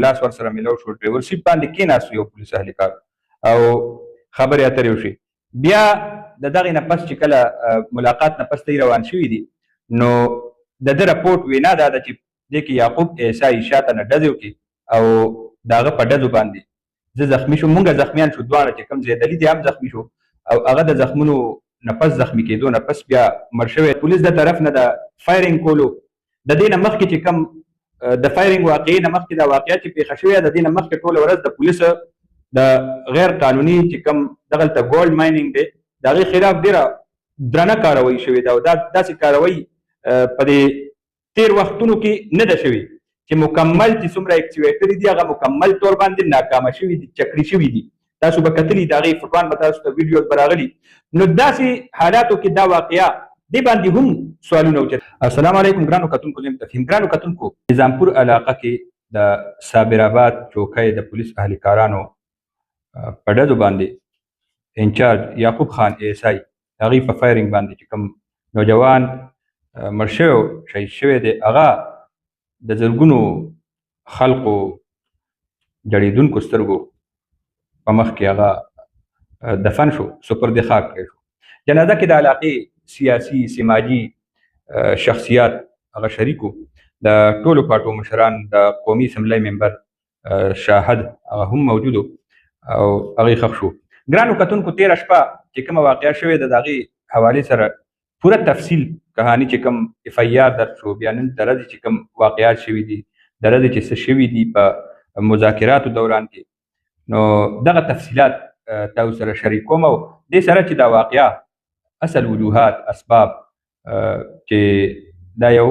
لاس ورسره میلاو شو ډریور سیټ باندې کېناستو یو پولیس اهلکار او خبرې اترې وشي. بیا د دغې نه پس چې کله ملاقات نه پس دی روان شوي دي نو د ده رپورټ وینا دا ده چې دې کې یعقوب عیسی شاته نه ډزې وکړي او د هغه په ډزو باندې زه زخمي شوم. مونږ زخمیان شو دواړه چې کوم زیدلي دی هم زخمي شو او هغه د زخمونو نه پس زخمي کېدو نه پس بیا مړ شوی. پولیس د طرف نه د فایرنګ کولو د دې نه مخکې چې کوم د فایرنګ واقعي نه مخکې دا واقعه چې پیښه شوې د دې نه مخکې ټوله ورځ د پولیسو د غیر قانوني چې کوم دغلته ګولډ مایننګ دی د هغې خلاف ډېره درنه کاروایي شوې ده او دا داسې کاروایي په دې تیر وختونو کې نه ده شوې چې مکمل چې څومره اکټیویټري دي هغه مکمل طور باندې ناکامه شوي دي، چکړي شوي دي. تاسو به کتلي د هغې فوټوان به تاسو ته ویډیوز به راغلي. نو داسې حالاتو کې دا واقعه دې باندې هم سوالونه اوچت. السلام علیکم ګرانو کتونکو، زه یم تفهیم. ګرانو کتونکو، نظامپور علاقه کې د صابرآباد چوکۍ د پولیس اهلکارانو په ډزو باندې انچارج یعقوب خان عیسی هغې په فایرنګ باندې چې کوم نوجوان مړ شوی او شهید شوی دی هغه د زرګونو خلقو جړېدونکو سترګو په مخ کې هغه دفن شو، سپرد خاک کړی شو. جنازه کې د علاقې سیاسي سماجي شخصیات هغه شریکو، د ټولو پارټو مشران، د قومي اسمبلی ممبر شاهد هغه هم موجود او هغې ښخ شو. ګرانو کتونکو، تېره شپه چې کومه واقعه شوې ده د هغې حوالې سره پوره تفصیل کهاني چې کوم اف آی آر درد شو، بیا نن د ورځې چې کوم واقعات شوي دي، د ورځې چې څه شوي دي په مذاکراتو دوران کې، نو دغه تفصیلات تاسو سره شریکوم او دې سره چې دا واقعه اصل وجوهات اسباب چې دا یو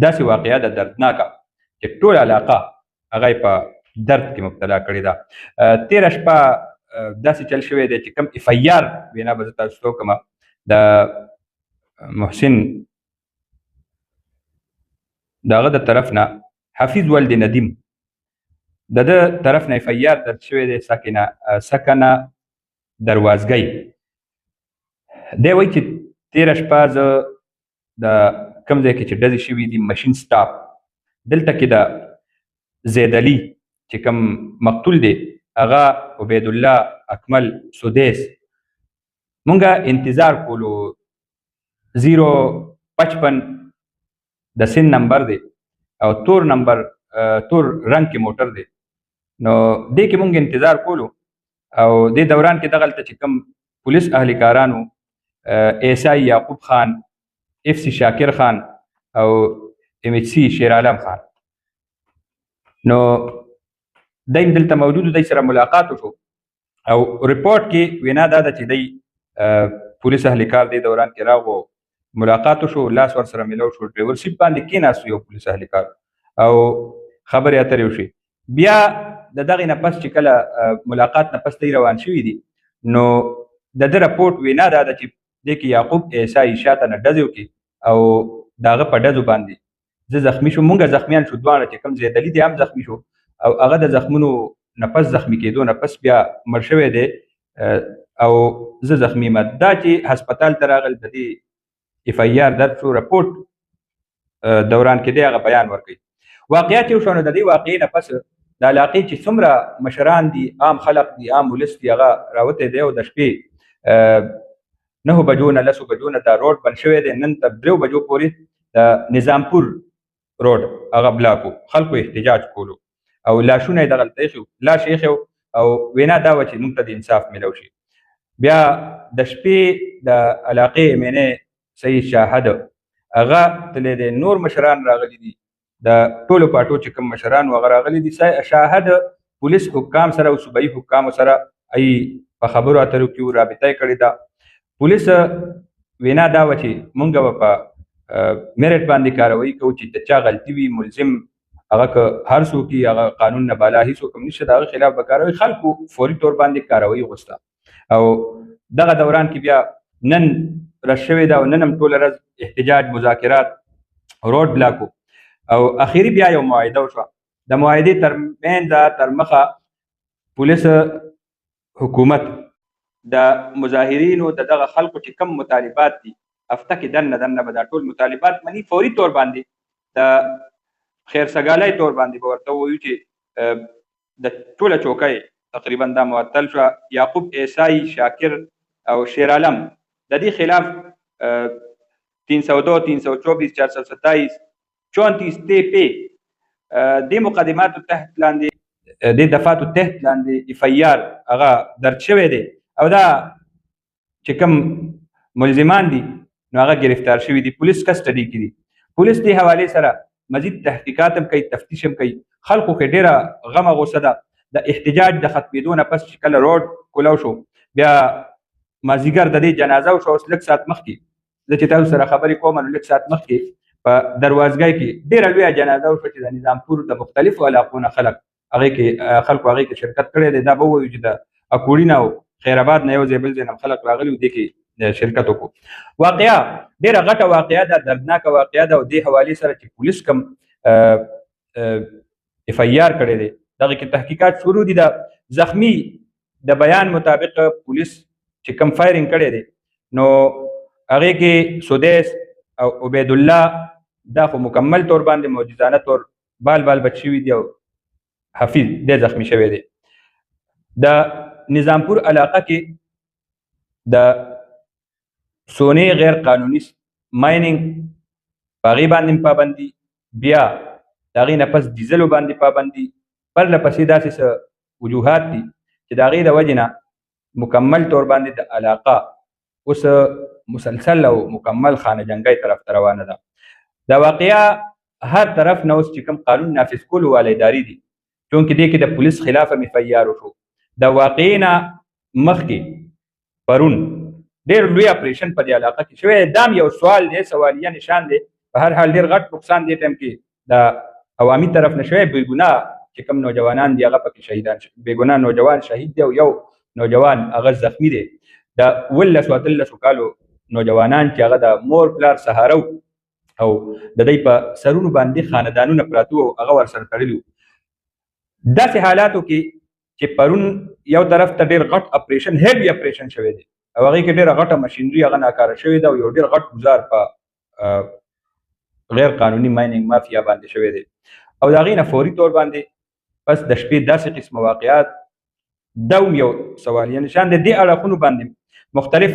داسې واقعه ده دردناکه چې ټول علاقه هغه یې په درد کې مبتلا کړې ده. تېره شپه داسې چل شوی دی چې کوم اف آی آر وینا به زه تاسو ته وکړم د محسن د هغه د طرف نه حفیظ ولد ندیم د ده طرف نه اف آی آر درد شوی دی سکنه دروازګۍ. دی وایي چې تېره شپه زه د کوم ځای کې چې ډزې شوي دي مشین سټاپ دلته کې د زیدلي چې کوم مقتول دی هغه عبیدالله اکمل سدیس مونږه انتظار کولو 055 د سن نمبر دی او تور نمبر تور رنګ کې موټر دی. نو دې کې مونږ انتظار کولو او دې دوران کې دغلته چې کوم پولیس اهلکارانو عیسی یعقوب خان، اف سی شاکر خان او ام ایچ سی شیر عالم خان، نو دی دلته موجود، دی سره ملاقات وشو او رپورټ کې وینا دا ده چې دی پولیس اهلکار دې دوران کې راغو، ملاقات وشو، لاس ورسره میلاو شو، ډریور سیټ باندې کېناستو یو پولیس اهلکار او خبرې اترې وشي. بیا د دغې نه پس چې کله ملاقات نه پس دی روان شوي دي نو د ده رپورټ وینا دا ده چې دې کې یعقوب عیسی شاته نه ډزې وکړي او د هغه په ډزو باندې زه زخمي شوم. مونږ زخمیان شو دواړه چې کوم زیدلي دی هم زخمي شو او هغه د زخمونو نه پس زخمي کېدو نه پس بیا مړ شوی دی او زه زخمي یم. دا چې هسپتال ته راغل د دې اف آی آر درد شو رپورټ دوران کې دی هغه بیان ورکوي. واقعیت یو شو نو د دې واقعې نه پس د علاقې چې څومره مشران دي، عام خلق دي، عام ولس دي، هغه راوتی دی او د شپې 9 بجو نه 10 بجو نه دا روډ بند شوی دی. نن تر 3 بجو پورې د نظامپور روډ هغه بلاکو، خلکو احتجاج کولو او لاشونه یې دغلته ایښي، لاش یې ایښی او وینا دا وه چې موږ ته د انصاف میلو شي. بیا د شپې د علاقې ایم این اے سید شاهد هغه تللی دی، نور مشران راغلي دي، د ټولو پارټو چې کوم مشران هغه راغلي دي. شاهد پولیس حکام سره او صوبایي حکامو سره ای په خبرو اترو کې رابطه یې کړې ده. پولیس وینا دا وه چې موږ به په میرټ باندې کاروایي کوو چې د چا غلطي وي ملزم هغه که هر څوک یي هغه قانون نه بالا هېڅوک هم نشته د هغه خلاف به کاروي. خلکو فوري طور باندې کاروایي غوښته او دغه دوران کې بیا نن رش شوې ده او نن هم ټوله ورځ احتجاج، مذاکرات، روډ بلاک او اخیري بیا یو معاهده وشوه. د معاهدې تر منځه تر مخه پولیس حکومت د مظاهرینو د دغه خلکو چې کم مطالبات دي هفته کې دننه به دا ټول مطالبات مني، فوري طور باندې د خیرسګالۍ تور باندې به ورته ووایو چې د ټوله چوکۍ تقریبا دا معطل شوه. یعقوب عیسائی، شاکر او شیر عالم د دې خلاف 302 324 427 34 TP د مقدماتو تحت لاندې د دفعاتو تحت لاندې اف ای آر هغه درج شوی دی او دا چې کوم ملزمان دي نو هغه گرفتار شوي دي، پولیس کسټډي کې دي. پولیس دې حوالې سره مزید تحقیقات هم کوي، تفتیش هم کوي. خلکو کې ډیره غمه غوسه ده د احتجاج د ختمېدو نه پس چې کله روډ کولاو شو بیا مازدیګر د دې جنازه وشوه. اوس لږ ساعت مخکې زه چې تاسو سره خبرې کوم نو لږ ساعت مخکې په دروازګۍ کې ډیره لویه جنازه وشوه چې د نظامپور د مختلفو علاقو نه خلک خلکو هغې کې شرکت کړی دی. دا به ووایو چې د اکوړي نه او خیرآباد نه یو ځای بل ځای نه خلک راغلي و دې کې شرکت وکړو. واقعه ډیره غټه واقعه ده، دردناکه واقعه ده او دې حوالې سره چې پولیس کوم اف ای آر کړی دی دغه کې تحقیقات شروع دي. د زخمی د بیان مطابق پولیس چې کوم فایرینګ کړی دی نو هغې کې سدیس او عبید الله دا خو مکمل طور باندې معجزانه طور بال بچ شوي دي او حفیظ ډېر زخمی شوی دی. د نظامپور علاقه کې د سونې غیر قانوني مایننګ په هغې باندې پابندي، بیا د هغې نه پس ډیزلو باندې پابندي، پرله پسې داسې څه وجوهات دي چې د هغې د وجې نه مکمل طور باندې د علاقه اوس مسلسل او مکمل خانه جنګۍ طرف ته روانه ده. دا واقعه هر طرف نه اوس چې کوم قانون نافذ کولو والا ادارې دي چونکې دې کې د پولیس خلاف هم اف ای آر وشو. د واقعې نه مخکې پرون ډېر لوی اپریشن په دې علاقه کې شوی. دا هم یو سوال دی، سوالیه نشان دی. په هر حال ډېر غټ نقصان دې ټایم کې د عوامي طرف نه شوی. بېګناه چې کوم نوجوانان دي هغه پکې شهیدان شوي، بېګناه نوجوان شهید دی او یو نوجوان هغه زخمی دی. د 18 کالو نوجوانان چې هغه د مور پلار سهاره او د دوی په سرونو باندې خاندانونه پراته وو هغه ورسره تړلي وو. داسې حالاتو کې چې پرون یو طرف ته ډېر غټ اپریشن هیوي اپریشن شوی دی او هغې کې ډېره غټه مشینري هغه ناکاره شوې ده او یو ډېر غټ ګزار په غیر قانوني مایننګ مافیا باندې شوی دی او د هغې نه فوري طور باندې پس د شپې داسې قسمه واقعات دا هم یو سوالیه نشان دی. دې اړخونو باندې مختلف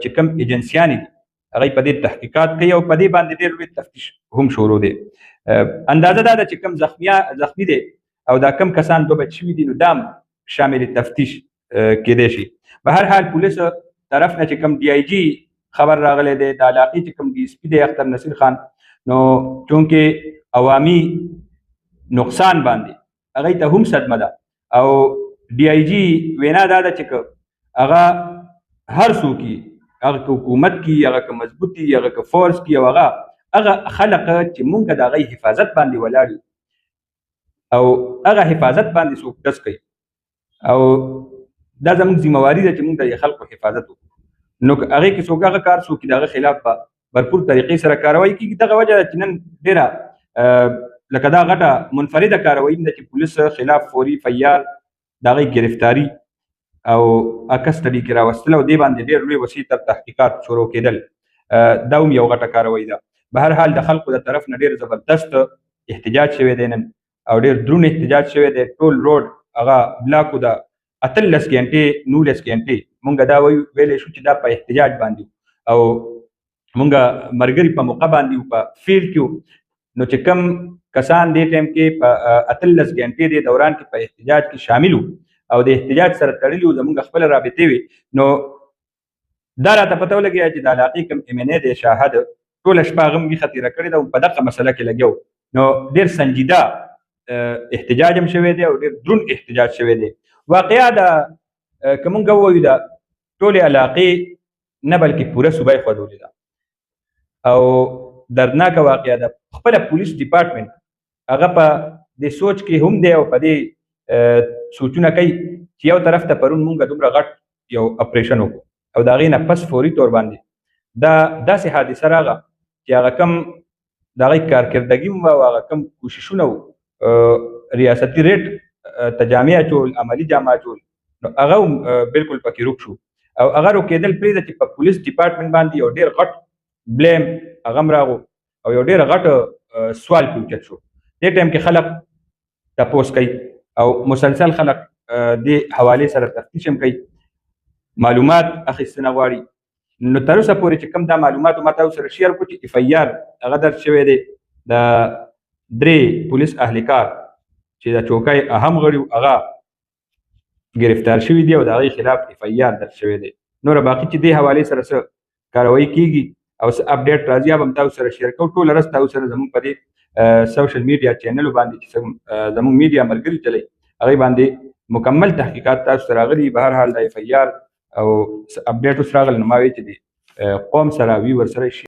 چې کوم ایجنسیانې دي هغوی په دې تحقیقات کوي او په دې باندې ډېر لوی تفتیش هم شروع دی. اندازه دا ده چې کوم زخمی دی او دا کم کسان دوه بچ شوي دي نو دا هم شامل تفتیش کیدای شي. به هر حال پولیس طرف نه چې کوم ډي آی جي خبر راغلی دی د علاقې چې کوم ډي اس پي دی اختر نصیر خان نو چونکې عوامي نقصان باندې هغوی ته هم صدمه ده او ډي آی جي وینا دا ده چې هغه هر څوک هغه که حکومت کی، هغه که مضبوط کی، هغه که فورس کی او هغه خلق چې مونږ د هغې حفاظت باندې ولاړ یو او هغه حفاظت باندې څوک ډز کوي او دا زموږ ذمهواري ده چې مونږ د خلکو حفاظت وکړو. نو هغې کې څوک هغه کار څوک چې د هغه خلاف په بھرپور طریقې سره کاروایي کېږي. دغه وجه ده چې نن ډېره لکه دا غټه منفرده کاروایي ده چې پولیس خلاف فوري اف ای آر د هغې ګرفتاري او کسټډي کې راوستل او دې باندې ډېر لوی وسیع تر تحقیقات شروع کېدل. دا هم یو غټه کاروایي ده. به هر حال د خلکو د طرف نه ډېر زبردست احتجاج شوی دی نن او ډېر دروند احتجاج شوی دی. ټول روډ هغه بلاک د 18 غنټې 19 غنټې مونږ دا ویلی شو چې دا په احتجاج باندې او مونږ مرګري په موقع باندې په فیلډ کې نو چې کوم کسان دې ټایم کې په 18 غنټې د دوران کې په احتجاج کې شامل وو او د احتجاج سره تړلي وو زمونږ خپله رابطې وي نو دا راته پته ولګېده چې د علاقې کوم ام ان اے دی شاهد ټوله شپه هغه هم ویښه تېره کړې ده او په دغه مسله کې لګیا و نو ډېر سنجیده احتجاج هم شوی دی او ډېر دروند احتجاج شوی دی. واقعه د که مونږ ووایو د ټولې علاقې نه بلکې پوره صوبه یې خوځولې ده او دردناکه واقعه ده. خپله پولیس ډپارټمنټ هغه په دې سوچ کې هم دی او په دې سوچونه کوي چې یو طرف ته پرون مونږ دومره غټ یو اپریشن وکړو او د هغې نه پس فوري طور باندې دا داسې حادثه راغله چې هغه کم د هغې کارکردګي هم او هغه کم کوششونه و ریاستي ریټ ته جامې اچول، عملي جامه اچول نو هغه هم بلکل پکې روک شو او هغه روکېدل پرېږده چې په پولیس ډپارټمنټ باندې یو ډېر غټ بلیم هغه هم راغو او یو ډېره غټه سوال پې اوچت شو. دې ټایم کې خلک تپوس کوي او مسلسل خلک دې حوالې سره تفتیش هم کوي، معلومات اخیستنه غواړي. نو تر اوسه پورې چې کوم دا معلومات ما تاسو سره شیر کړو چې اف آی آر هغه درج شوی دی د 3 پولیس اهلکار چې د چوکۍ اهم غړي هغه گرفتار شوي دي او د هغې خلاف اف آی آر درج شوی دی. نور باقي چې دې حوالې سره څه کاروایي کیږي او څه اپډیټ راځي به هم تاسو سره شیر کوو. ټوله ورځ تاسو سره زموږ په دې سوشل میډیا چینلو باندې چې زموږ میډیا ملګري چلی هغې باندې مکمل تحقیقات تاسو سره راغلي. به هر حال د اف آی آر او اپډیټ اوس راغلی نو ما وایي چې د قوم سره وي ورسره شي.